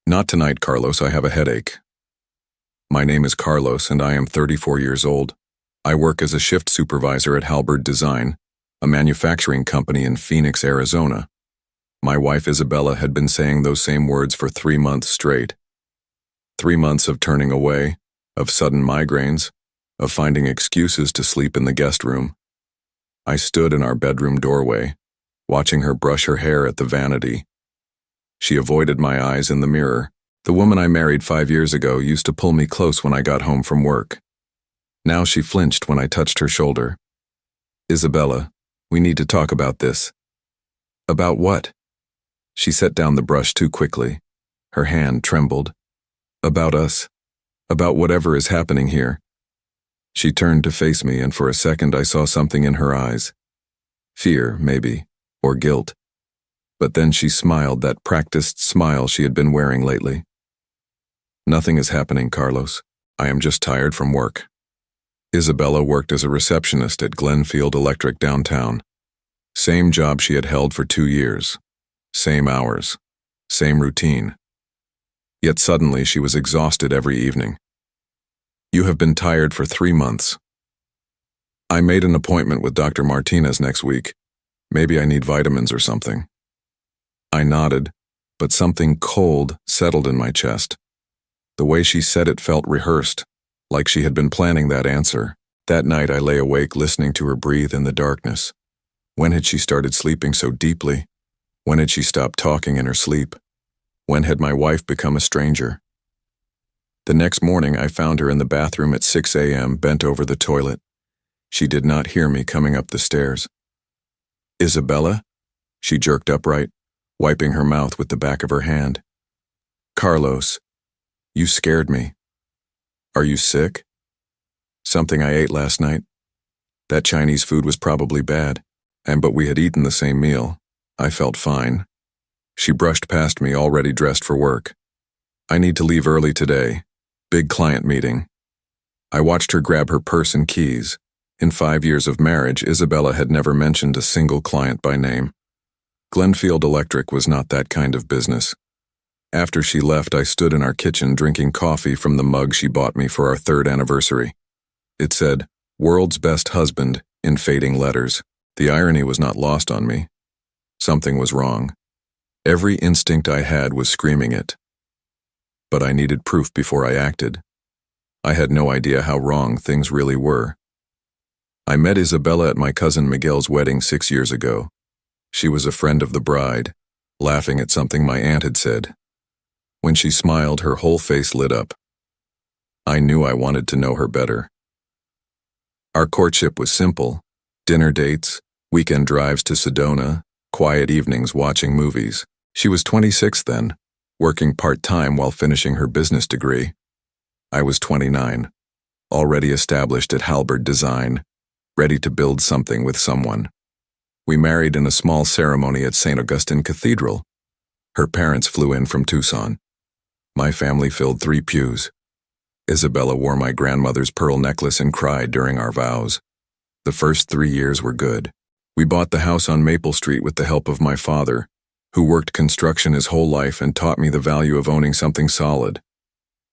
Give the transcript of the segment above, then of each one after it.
Not tonight, Carlos. I have a headache. My name is Carlos, and I am 34 years old. I work as a shift supervisor at Halberd Design, a manufacturing company in Phoenix, Arizona. My wife Isabella had been saying those same words for 3 months straight. 3 months of turning away, of sudden migraines, of finding excuses to sleep in the guest room. I stood in our bedroom doorway, watching her brush her hair at the vanity. She avoided my eyes in the mirror. The woman I married 5 years ago used to pull me close when I got home from work. Now she flinched when I touched her shoulder. "Isabella, we need to talk about this." "About what?" She set down the brush too quickly. Her hand trembled. "About us. About whatever is happening here." She turned to face me, and for a second I saw something in her eyes. Fear, maybe, or guilt. But then she smiled, that practiced smile she had been wearing lately. "Nothing is happening, Carlos. I am just tired from work." Isabella worked as a receptionist at Glenfield Electric downtown. Same job she had held for 2 years. Same hours. Same routine. Yet suddenly she was exhausted every evening. "You have been tired for 3 months. I made an appointment with Dr. Martinez next week. Maybe I need vitamins or something." I nodded, but something cold settled in my chest. The way she said it felt rehearsed, like she had been planning that answer. That night I lay awake listening to her breathe in the darkness. When had she started sleeping so deeply? When had she stopped talking in her sleep? When had my wife become a stranger? The next morning I found her in the bathroom at 6 a.m. bent over the toilet. She did not hear me coming up the stairs. "Isabella?" She jerked upright, wiping her mouth with the back of her hand. "Carlos, you scared me. Are you sick?" "Something I ate last night. That Chinese food was probably bad, but we had eaten the same meal. I felt fine." She brushed past me, already dressed for work. "I need to leave early today. Big client meeting." I watched her grab her purse and keys. In 5 years of marriage, Isabella had never mentioned a single client by name. Glenfield Electric was not that kind of business. After she left, I stood in our kitchen drinking coffee from the mug she bought me for our 3rd anniversary. It said, "World's Best Husband," in fading letters. The irony was not lost on me. Something was wrong. Every instinct I had was screaming it. But I needed proof before I acted. I had no idea how wrong things really were. I met Isabella at my cousin Miguel's wedding 6 years ago. She was a friend of the bride, laughing at something my aunt had said. When she smiled, her whole face lit up. I knew I wanted to know her better. Our courtship was simple: dinner dates, weekend drives to Sedona, quiet evenings watching movies. She was 26 then, working part-time while finishing her business degree. I was 29, already established at Halberd Design, ready to build something with someone. We married in a small ceremony at St. Augustine Cathedral. Her parents flew in from Tucson. My family filled 3 pews. Isabella wore my grandmother's pearl necklace and cried during our vows. The first 3 years were good. We bought the house on Maple Street with the help of my father, who worked construction his whole life and taught me the value of owning something solid.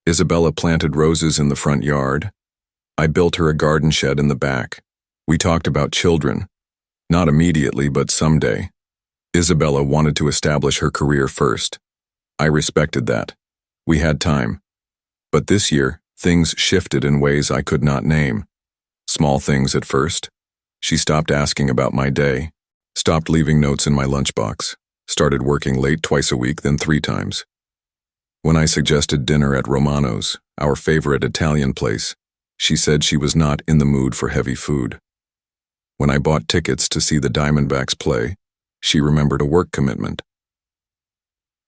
Isabella planted roses in the front yard. I built her a garden shed in the back. We talked about children. Not immediately, but someday. Isabella wanted to establish her career first. I respected that. We had time. But this year, things shifted in ways I could not name. Small things at first. She stopped asking about my day, stopped leaving notes in my lunchbox, started working late twice a week, then 3 times. When I suggested dinner at Romano's, our favorite Italian place, she said she was not in the mood for heavy food. When I bought tickets to see the Diamondbacks play, she remembered a work commitment.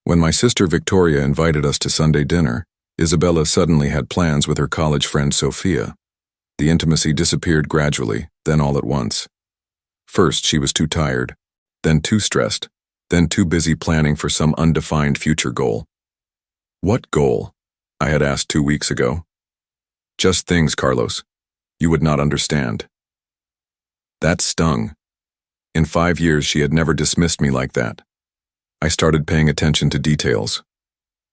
When my sister Victoria invited us to Sunday dinner, Isabella suddenly had plans with her college friend Sophia. The intimacy disappeared gradually, then all at once. First, she was too tired, then too stressed, then too busy planning for some undefined future goal. "What goal?" I had asked 2 weeks ago. "Just things, Carlos. You would not understand." That stung. In 5 years, she had never dismissed me like that. I started paying attention to details.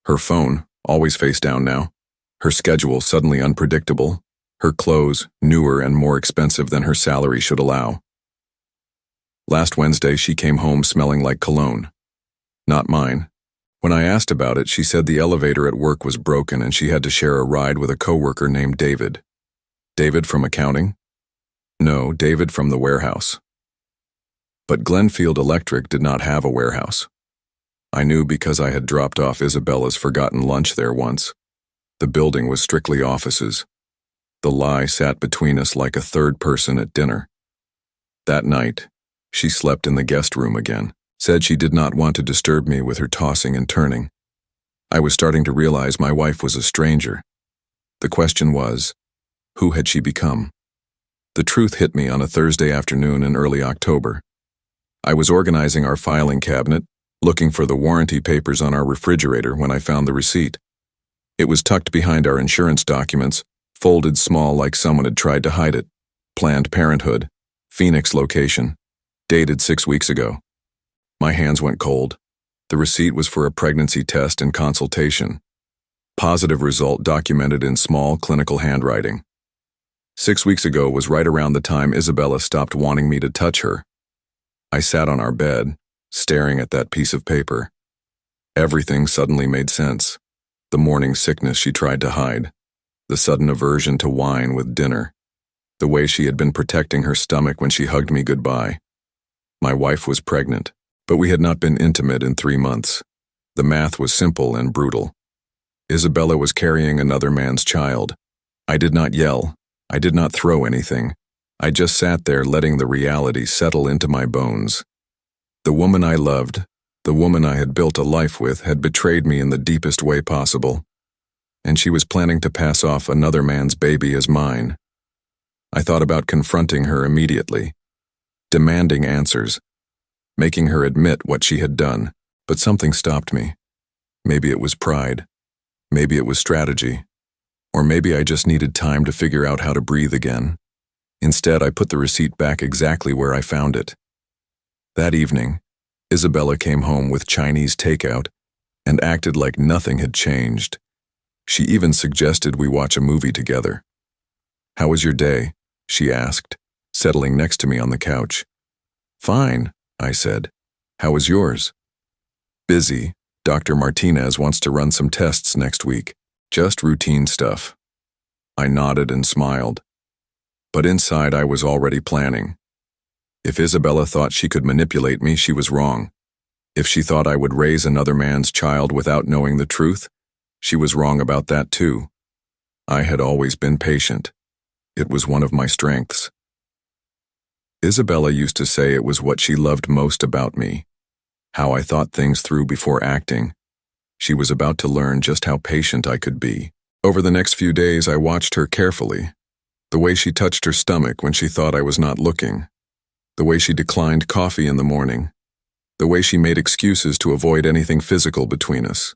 Her phone, always face down now. Her schedule suddenly unpredictable. Her clothes, newer and more expensive than her salary should allow. Last Wednesday, she came home smelling like cologne. Not mine. When I asked about it, she said the elevator at work was broken and she had to share a ride with a coworker named David. David from accounting? No, David from the warehouse. But Glenfield Electric did not have a warehouse. I knew because I had dropped off Isabella's forgotten lunch there once. The building was strictly offices. The lie sat between us like a third person at dinner. That night, she slept in the guest room again, said she did not want to disturb me with her tossing and turning. I was starting to realize my wife was a stranger. The question was, who had she become? The truth hit me on a Thursday afternoon in early October. I was organizing our filing cabinet, looking for the warranty papers on our refrigerator when I found the receipt. It was tucked behind our insurance documents, folded small like someone had tried to hide it. Planned Parenthood, Phoenix location, dated 6 weeks ago. My hands went cold. The receipt was for a pregnancy test and consultation. Positive result documented in small clinical handwriting. 6 weeks ago was right around the time Isabella stopped wanting me to touch her. I sat on our bed, staring at that piece of paper. Everything suddenly made sense. The morning sickness she tried to hide, the sudden aversion to wine with dinner, the way she had been protecting her stomach when she hugged me goodbye. My wife was pregnant, but we had not been intimate in 3 months. The math was simple and brutal. Isabella was carrying another man's child. I did not yell. I did not throw anything. I just sat there letting the reality settle into my bones. The woman I loved, the woman I had built a life with, had betrayed me in the deepest way possible, and she was planning to pass off another man's baby as mine. I thought about confronting her immediately, demanding answers, making her admit what she had done, but something stopped me. Maybe it was pride, maybe it was strategy, or maybe I just needed time to figure out how to breathe again. Instead, I put the receipt back exactly where I found it. That evening, Isabella came home with Chinese takeout and acted like nothing had changed. She even suggested we watch a movie together. "How was your day?" she asked, settling next to me on the couch. "Fine," I said. "How was yours?" "Busy. Dr. Martinez wants to run some tests next week. Just routine stuff." I nodded and smiled. But inside I was already planning. If Isabella thought she could manipulate me, she was wrong. If she thought I would raise another man's child without knowing the truth, she was wrong about that too. I had always been patient. It was one of my strengths. Isabella used to say it was what she loved most about me, how I thought things through before acting. She was about to learn just how patient I could be. Over the next few days, I watched her carefully. The way she touched her stomach when she thought I was not looking. The way she declined coffee in the morning. The way she made excuses to avoid anything physical between us.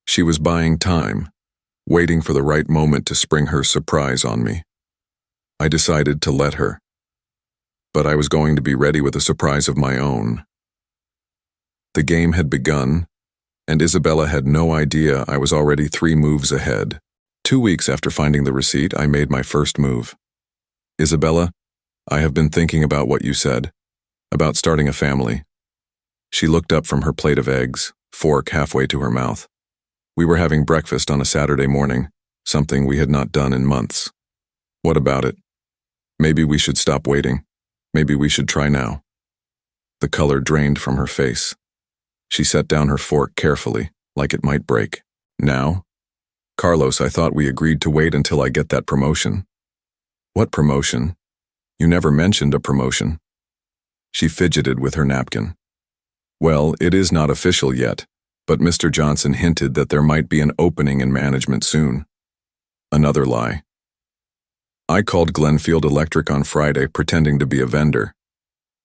She was buying time, waiting for the right moment to spring her surprise on me. I decided to let her. But I was going to be ready with a surprise of my own. The game had begun, and Isabella had no idea I was already 3 moves ahead. 2 weeks after finding the receipt, I made my first move. "Isabella, I have been thinking about what you said, about starting a family." She looked up from her plate of eggs, fork halfway to her mouth. We were having breakfast on a Saturday morning, something we had not done in months. "What about it? Maybe we should stop waiting. Maybe we should try now." The color drained from her face. She set down her fork carefully, like it might break. "Now? Carlos, I thought we agreed to wait until I get that promotion." "What promotion? You never mentioned a promotion." She fidgeted with her napkin. "Well, it is not official yet, but Mr. Johnson hinted that there might be an opening in management soon." Another lie. I called Glenfield Electric on Friday pretending to be a vendor.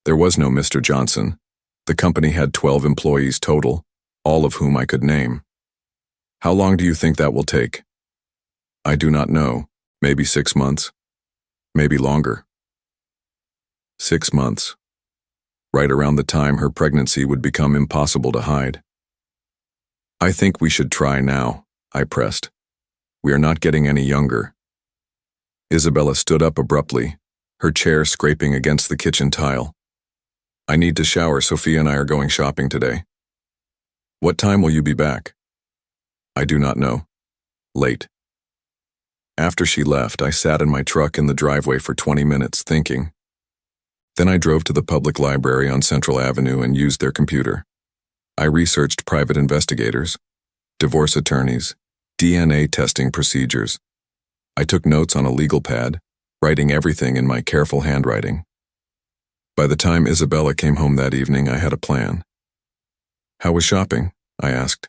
There was no Mr. Johnson. The company had 12 employees total, all of whom I could name. "How long do you think that will take?" "I do not know. Maybe 6 months. Maybe longer." 6 months. Right around the time her pregnancy would become impossible to hide. I think we should try now, I pressed. We are not getting any younger. Isabella stood up abruptly, her chair scraping against the kitchen tile. I need to shower. Sophia and I are going shopping today. What time will you be back? I do not know. Late. After she left, I sat in my truck in the driveway for 20 minutes thinking. Then I drove to the public library on Central Avenue and used their computer. I researched private investigators, divorce attorneys, DNA testing procedures. I took notes on a legal pad, writing everything in my careful handwriting. By the time Isabella came home that evening, I had a plan. How was shopping? I asked.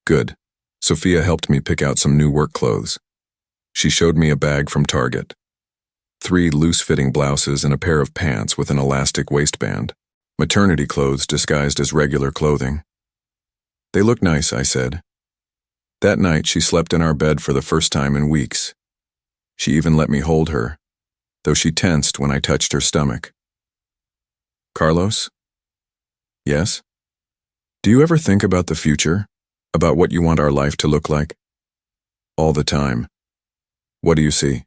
Good. Sophia helped me pick out some new work clothes. She showed me a bag from Target. 3 loose-fitting blouses and a pair of pants with an elastic waistband. Maternity clothes disguised as regular clothing. They look nice, I said. That night, she slept in our bed for the first time in weeks. She even let me hold her, though she tensed when I touched her stomach. Carlos? Yes? Do you ever think about the future? About what you want our life to look like? All the time. What do you see?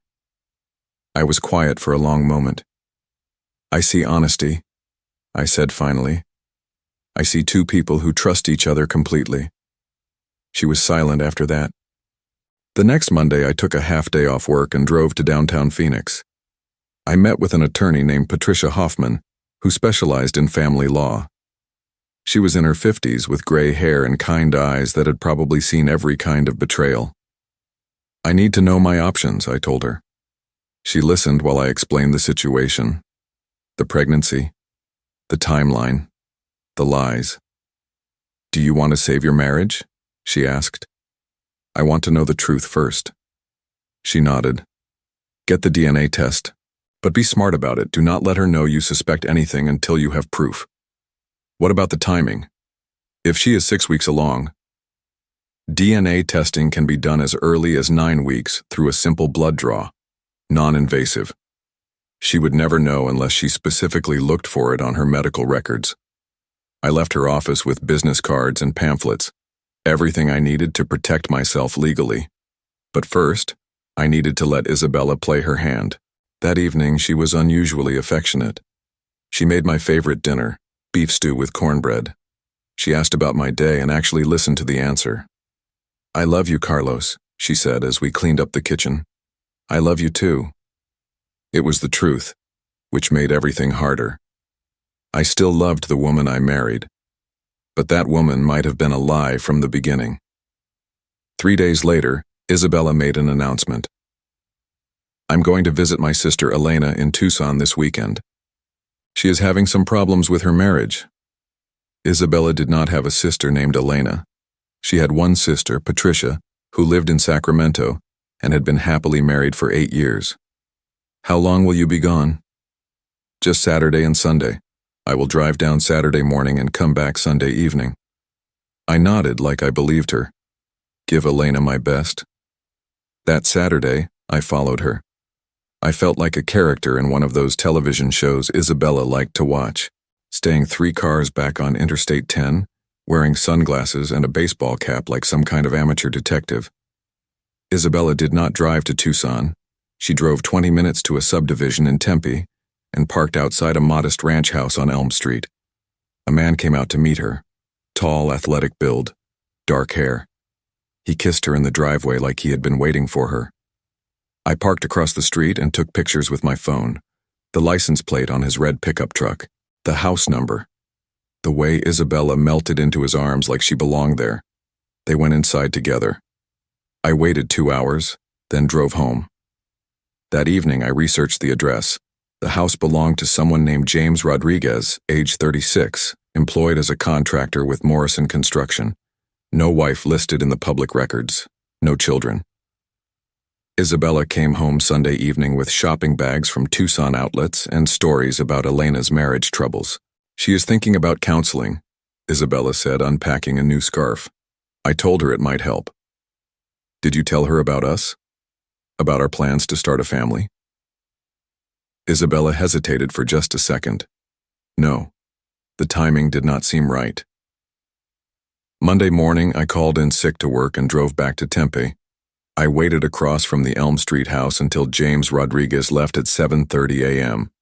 I was quiet for a long moment. I see honesty, I said finally. I see 2 people who trust each other completely. She was silent after that. The next Monday, I took a half-day off work and drove to downtown Phoenix. I met with an attorney named Patricia Hoffman, who specialized in family law. She was in her 50s with gray hair and kind eyes that had probably seen every kind of betrayal. I need to know my options, I told her. She listened while I explained the situation. The pregnancy, the timeline, the lies. Do you want to save your marriage? She asked. I want to know the truth first. She nodded. Get the DNA test, but be smart about it. Do not let her know you suspect anything until you have proof. What about the timing? If she is 6 weeks along, DNA testing can be done as early as 9 weeks through a simple blood draw, non-invasive. She would never know unless she specifically looked for it on her medical records. I left her office with business cards and pamphlets, everything I needed to protect myself legally. But first, I needed to let Isabella play her hand. That evening, she was unusually affectionate. She made my favorite dinner, beef stew with cornbread. She asked about my day and actually listened to the answer. I love you, Carlos, she said as we cleaned up the kitchen. I love you too. It was the truth, which made everything harder. I still loved the woman I married, but that woman might have been a lie from the beginning. 3 days later, Isabella made an announcement. I'm going to visit my sister Elena in Tucson this weekend. She is having some problems with her marriage. Isabella did not have a sister named Elena. She had one sister, Patricia, who lived in Sacramento and had been happily married for 8 years. How long will you be gone? Just Saturday and Sunday. I will drive down Saturday morning and come back Sunday evening. I nodded like I believed her. Give Elena my best. That Saturday, I followed her. I felt like a character in one of those television shows Isabella liked to watch, staying 3 cars back on Interstate 10, wearing sunglasses and a baseball cap like some kind of amateur detective. Isabella did not drive to Tucson. She drove 20 minutes to a subdivision in Tempe and parked outside a modest ranch house on Elm Street. A man came out to meet her, tall, athletic build, dark hair. He kissed her in the driveway like he had been waiting for her. I parked across the street and took pictures with my phone, the license plate on his red pickup truck, the house number. The way Isabella melted into his arms like she belonged there. They went inside together. I waited 2 hours, then drove home. That evening, I researched the address. The house belonged to someone named James Rodriguez, age 36, employed as a contractor with Morrison Construction. No wife listed in the public records. No children. Isabella came home Sunday evening with shopping bags from Tucson outlets and stories about Elena's marriage troubles. She is thinking about counseling, Isabella said, unpacking a new scarf. I told her it might help. Did you tell her about us? About our plans to start a family? Isabella hesitated for just a second. No, the timing did not seem right. Monday morning, I called in sick to work and drove back to Tempe. I waited across from the Elm Street house until James Rodriguez left at 7:30 a.m.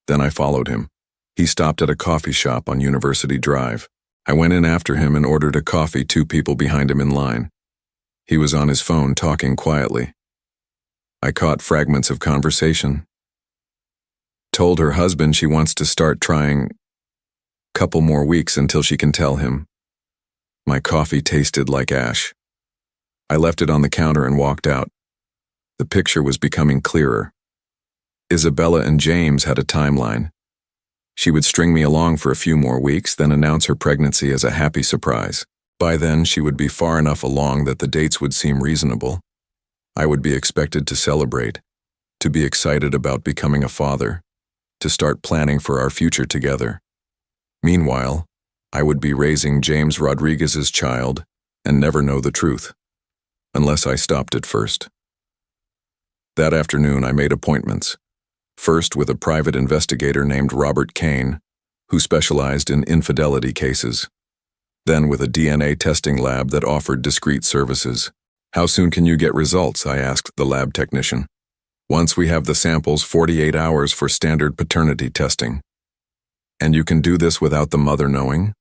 Then I followed him. He stopped at a coffee shop on University Drive. I went in after him and ordered a coffee, 2 people behind him in line. He was on his phone talking quietly. I caught fragments of conversation. Told her husband she wants to start trying. Couple more weeks until she can tell him. My coffee tasted like ash. I left it on the counter and walked out. The picture was becoming clearer. Isabella and James had a timeline. She would string me along for a few more weeks, then announce her pregnancy as a happy surprise. By then, she would be far enough along that the dates would seem reasonable. I would be expected to celebrate, to be excited about becoming a father, to start planning for our future together. Meanwhile, I would be raising James Rodriguez's child and never know the truth, unless I stopped it first. That afternoon, I made appointments. First with a private investigator named Robert Kane, who specialized in infidelity cases. Then with a DNA testing lab that offered discreet services. How soon can you get results? I asked the lab technician. Once we have the samples, 48 hours for standard paternity testing. And you can do this without the mother knowing?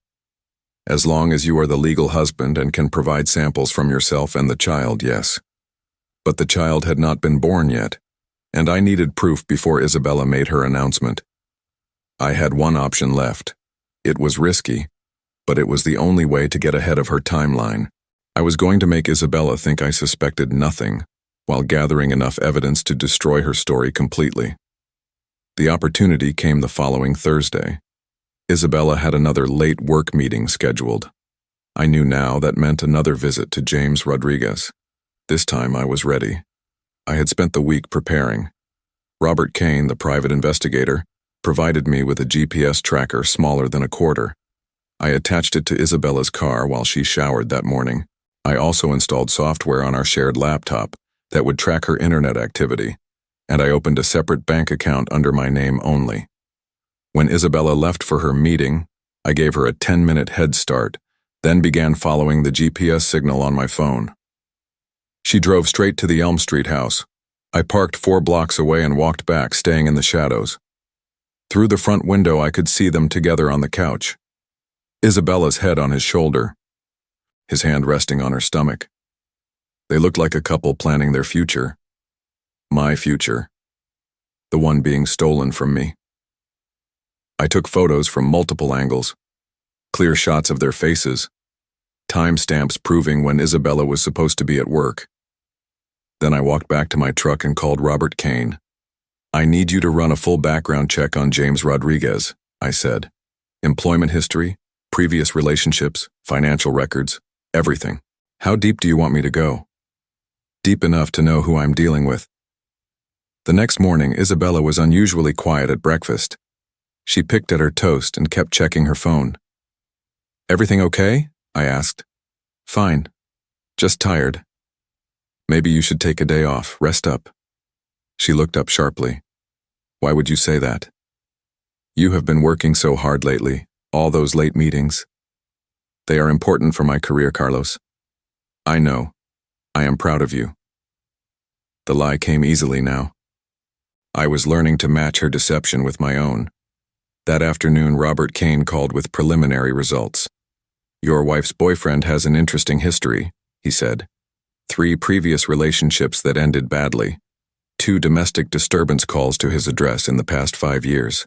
As long as you are the legal husband and can provide samples from yourself and the child, yes. But the child had not been born yet, and I needed proof before Isabella made her announcement. I had one option left. It was risky, but it was the only way to get ahead of her timeline. I was going to make Isabella think I suspected nothing, while gathering enough evidence to destroy her story completely. The opportunity came the following Thursday. Isabella had another late work meeting scheduled. I knew now that meant another visit to James Rodriguez. This time I was ready. I had spent the week preparing. Robert Kane, the private investigator, provided me with a GPS tracker smaller than a quarter. I attached it to Isabella's car while she showered that morning. I also installed software on our shared laptop that would track her internet activity, and I opened a separate bank account under my name only. When Isabella left for her meeting, I gave her a 10-minute head start, then began following the GPS signal on my phone. She drove straight to the Elm Street house. I parked 4 blocks away and walked back, staying in the shadows. Through the front window, I could see them together on the couch. Isabella's head on his shoulder, his hand resting on her stomach. They looked like a couple planning their future. My future. The one being stolen from me. I took photos from multiple angles, clear shots of their faces, timestamps proving when Isabella was supposed to be at work. Then I walked back to my truck and called Robert Kane. I need you to run a full background check on James Rodriguez, I said. Employment history, previous relationships, financial records, everything. How deep do you want me to go? Deep enough to know who I'm dealing with. The next morning, Isabella was unusually quiet at breakfast. She picked at her toast and kept checking her phone. Everything okay? I asked. Fine. Just tired. Maybe you should take a day off, rest up. She looked up sharply. Why would you say that? You have been working so hard lately, all those late meetings. They are important for my career, Carlos. I know. I am proud of you. The lie came easily now. I was learning to match her deception with my own. That afternoon, Robert Kane called with preliminary results. Your wife's boyfriend has an interesting history, he said. 3 previous relationships that ended badly. 2 domestic disturbance calls to his address in the past 5 years.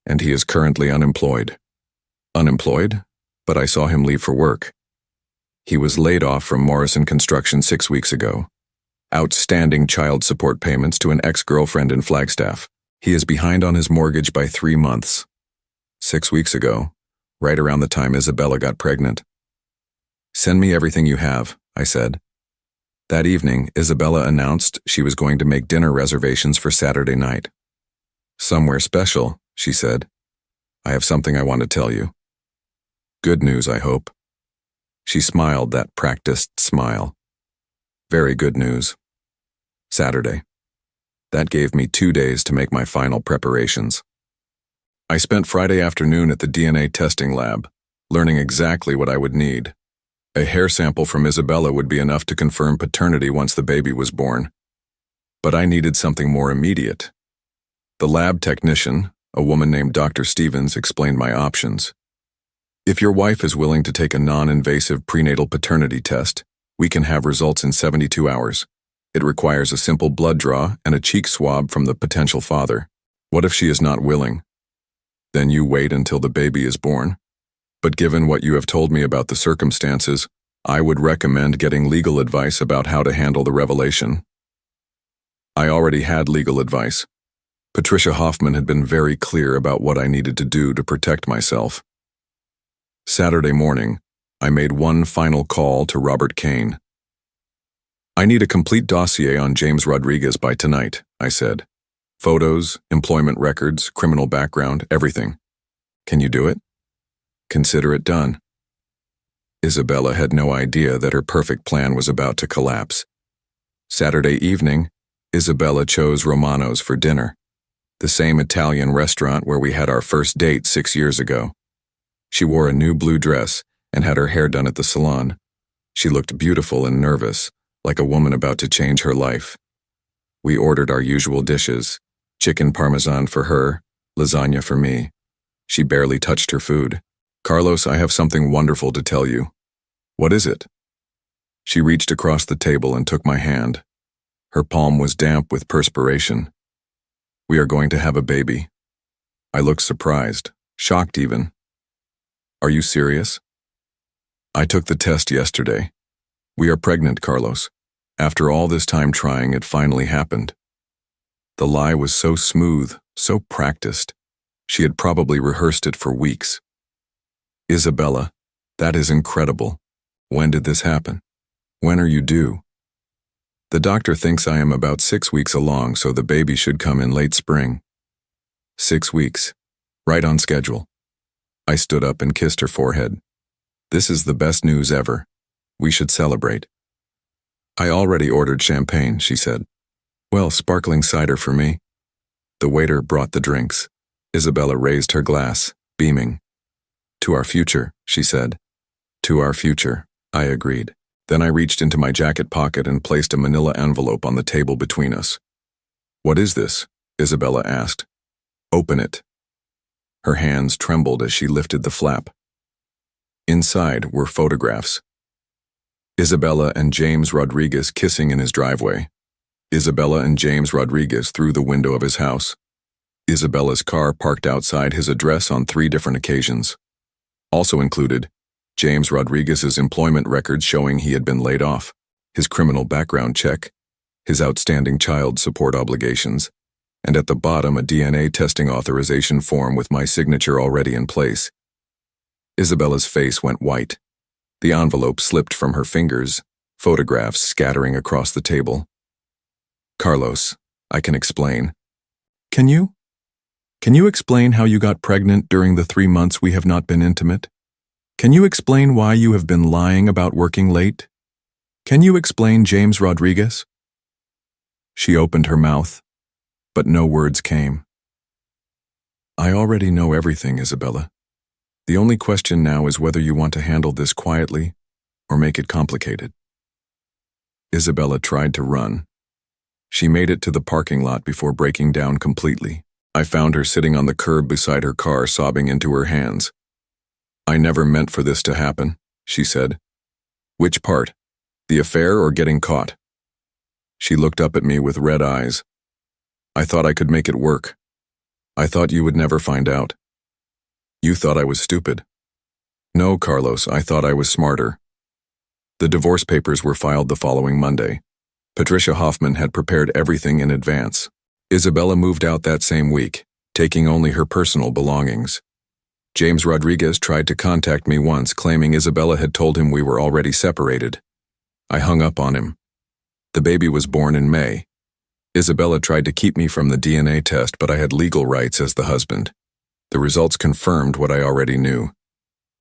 And he is currently unemployed. Unemployed? But I saw him leave for work. He was laid off from Morrison Construction 6 weeks ago. Outstanding child support payments to an ex-girlfriend in Flagstaff. He is behind on his mortgage by 3 months. 6 weeks ago, right around the time Isabella got pregnant. Send me everything you have, I said. That evening, Isabella announced she was going to make dinner reservations for Saturday night. Somewhere special, she said. I have something I want to tell you. Good news, I hope. She smiled that practiced smile. Very good news. Saturday. That gave me 2 days to make my final preparations. I spent Friday afternoon at the DNA testing lab, learning exactly what I would need. A hair sample from Isabella would be enough to confirm paternity once the baby was born. But I needed something more immediate. The lab technician, a woman named Dr. Stevens, explained my options. If your wife is willing to take a non-invasive prenatal paternity test, we can have results in 72 hours. It requires a simple blood draw and a cheek swab from the potential father. What if she is not willing? Then you wait until the baby is born. But given what you have told me about the circumstances, I would recommend getting legal advice about how to handle the revelation. I already had legal advice. Patricia Hoffman had been very clear about what I needed to do to protect myself. Saturday morning, I made one final call to Robert Kane. I need a complete dossier on James Rodriguez by tonight, I said. Photos, employment records, criminal background, everything. Can you do it? Consider it done. Isabella had no idea that her perfect plan was about to collapse. Saturday evening, Isabella chose Romano's for dinner, the same Italian restaurant where we had our first date 6 years ago. She wore a new blue dress and had her hair done at the salon. She looked beautiful and nervous, like a woman about to change her life. We ordered our usual dishes, chicken parmesan for her, lasagna for me. She barely touched her food. Carlos, I have something wonderful to tell you. What is it? She reached across the table and took my hand. Her palm was damp with perspiration. We are going to have a baby. I looked surprised, shocked even. Are you serious? I took the test yesterday. We are pregnant, Carlos. After all this time trying, it finally happened. The lie was so smooth, so practiced. She had probably rehearsed it for weeks. Isabella, that is incredible. When did this happen? When are you due? The doctor thinks I am about 6 weeks along, so the baby should come in late spring. 6 weeks. Right on schedule. I stood up and kissed her forehead. This is the best news ever. We should celebrate. I already ordered champagne, she said. Well, sparkling cider for me. The waiter brought the drinks. Isabella raised her glass, beaming. To our future, she said. To our future, I agreed. Then I reached into my jacket pocket and placed a manila envelope on the table between us. What is this? Isabella asked. Open it. Her hands trembled as she lifted the flap. Inside were photographs. Isabella and James Rodriguez kissing in his driveway. Isabella and James Rodriguez through the window of his house. Isabella's car parked outside his address on 3 different occasions. Also included, James Rodriguez's employment records showing he had been laid off, his criminal background check, his outstanding child support obligations, and at the bottom a DNA testing authorization form with my signature already in place. Isabella's face went white. The envelope slipped from her fingers, photographs scattering across the table. Carlos, I can explain. Can you? Can you explain how you got pregnant during the 3 months we have not been intimate? Can you explain why you have been lying about working late? Can you explain James Rodriguez? She opened her mouth, but no words came. I already know everything, Isabella. The only question now is whether you want to handle this quietly or make it complicated. Isabella tried to run. She made it to the parking lot before breaking down completely. I found her sitting on the curb beside her car, sobbing into her hands. I never meant for this to happen, she said. Which part? The affair or getting caught? She looked up at me with red eyes. I thought I could make it work. I thought you would never find out. You thought I was stupid. No, Carlos, I thought I was smarter. The divorce papers were filed the following Monday. Patricia Hoffman had prepared everything in advance. Isabella moved out that same week, taking only her personal belongings. James Rodriguez tried to contact me once, claiming Isabella had told him we were already separated. I hung up on him. The baby was born in May. Isabella tried to keep me from the DNA test, but I had legal rights as the husband. The results confirmed what I already knew.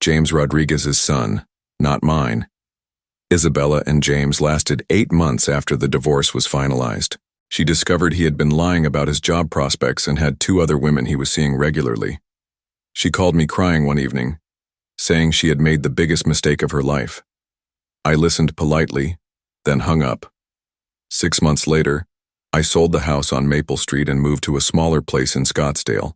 James Rodriguez's son, not mine. Isabella and James lasted 8 months after the divorce was finalized. She discovered he had been lying about his job prospects and had 2 other women he was seeing regularly. She called me crying one evening, saying she had made the biggest mistake of her life. I listened politely, then hung up. 6 months later, I sold the house on Maple Street and moved to a smaller place in Scottsdale.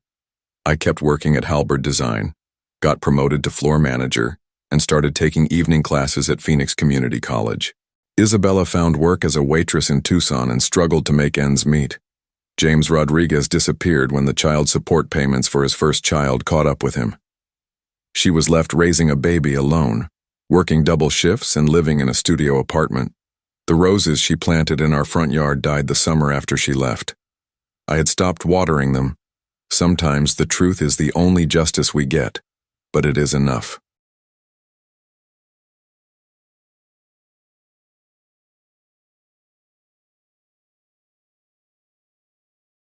I kept working at Halberd Design, got promoted to floor manager, and started taking evening classes at Phoenix Community College. Isabella found work as a waitress in Tucson and struggled to make ends meet. James Rodriguez disappeared when the child support payments for his first child caught up with him. She was left raising a baby alone, working double shifts and living in a studio apartment. The roses she planted in our front yard died the summer after she left. I had stopped watering them. Sometimes the truth is the only justice we get, but it is enough.